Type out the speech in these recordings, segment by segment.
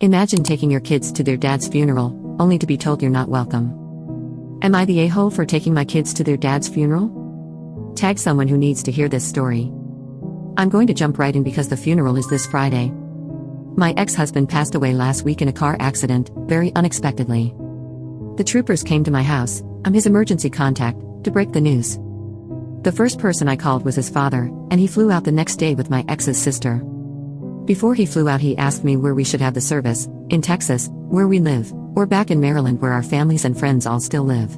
Imagine taking your kids to their dad's funeral, only to be told you're not welcome. Am I the a-hole for taking my kids to their dad's funeral? Tag someone who needs to hear this story. I'm going to jump right in because the funeral is this Friday. My ex-husband passed away last week in a car accident, very unexpectedly. The troopers came to my house, I'm his emergency contact, to break the news. The first person I called was his father, and he flew out the next day with my ex's sister. Before he flew out, he asked me where we should have the service, in Texas, where we live, or back in Maryland where our families and friends all still live.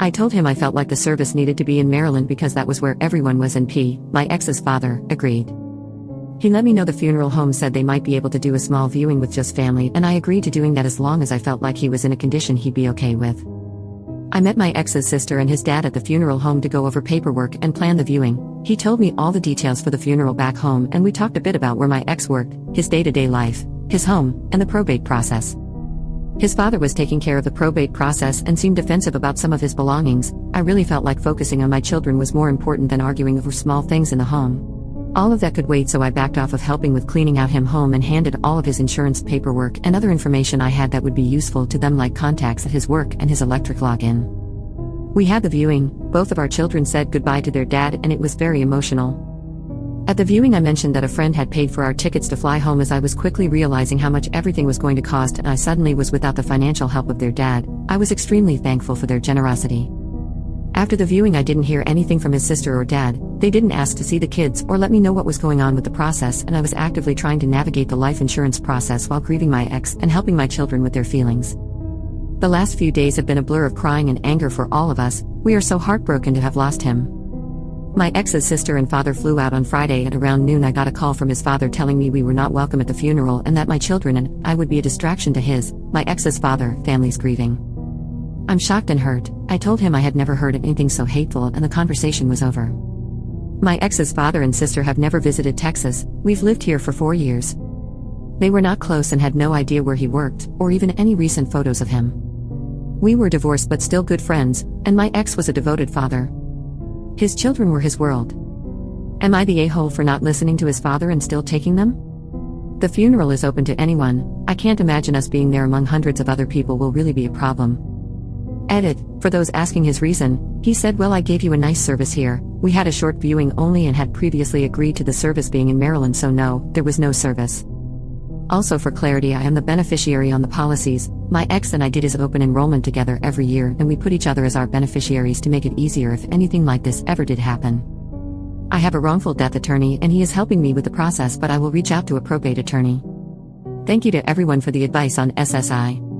I told him I felt like the service needed to be in Maryland because that was where everyone was, and my ex's father, agreed. He let me know the funeral home said they might be able to do a small viewing with just family, and I agreed to doing that as long as I felt like he was in a condition he'd be okay with. I met my ex's sister and his dad at the funeral home to go over paperwork and plan the viewing. He told me all the details for the funeral back home, and we talked a bit about where my ex worked, his day-to-day life, his home, and the probate process. His father was taking care of the probate process and seemed defensive about some of his belongings. I really felt like focusing on my children was more important than arguing over small things in the home. All of that could wait, so I backed off of helping with cleaning out him home and handed all of his insurance paperwork and other information I had that would be useful to them, like contacts at his work and his electric login. We had the viewing, both of our children said goodbye to their dad, and it was very emotional. At the viewing I mentioned that a friend had paid for our tickets to fly home, as I was quickly realizing how much everything was going to cost, and I suddenly was without the financial help of their dad. I was extremely thankful for their generosity. After the viewing I didn't hear anything from his sister or dad. They didn't ask to see the kids or let me know what was going on with the process, and I was actively trying to navigate the life insurance process while grieving my ex and helping my children with their feelings. The last few days have been a blur of crying and anger for all of us. We are so heartbroken to have lost him. My ex's sister and father flew out on Friday at around noon. I got a call from his father telling me we were not welcome at the funeral and that my children and I would be a distraction to my ex's father, family's grieving. I'm shocked and hurt. I told him I had never heard anything so hateful, and the conversation was over. My ex's father and sister have never visited Texas. We've lived here for 4 years. They were not close and had no idea where he worked, or even any recent photos of him. We were divorced but still good friends, and my ex was a devoted father. His children were his world. Am I the a-hole for not listening to his father and still taking them? The funeral is open to anyone. I can't imagine us being there among hundreds of other people will really be a problem. Edit, for those asking his reason, he said, well, I gave you a nice service here. We had a short viewing only and had previously agreed to the service being in Maryland, so no, there was no service. Also, for clarity, I am the beneficiary on the policies. My ex and I did his open enrollment together every year, and we put each other as our beneficiaries to make it easier if anything like this ever did happen. I have a wrongful death attorney and he is helping me with the process, but I will reach out to a probate attorney. Thank you to everyone for the advice on SSI.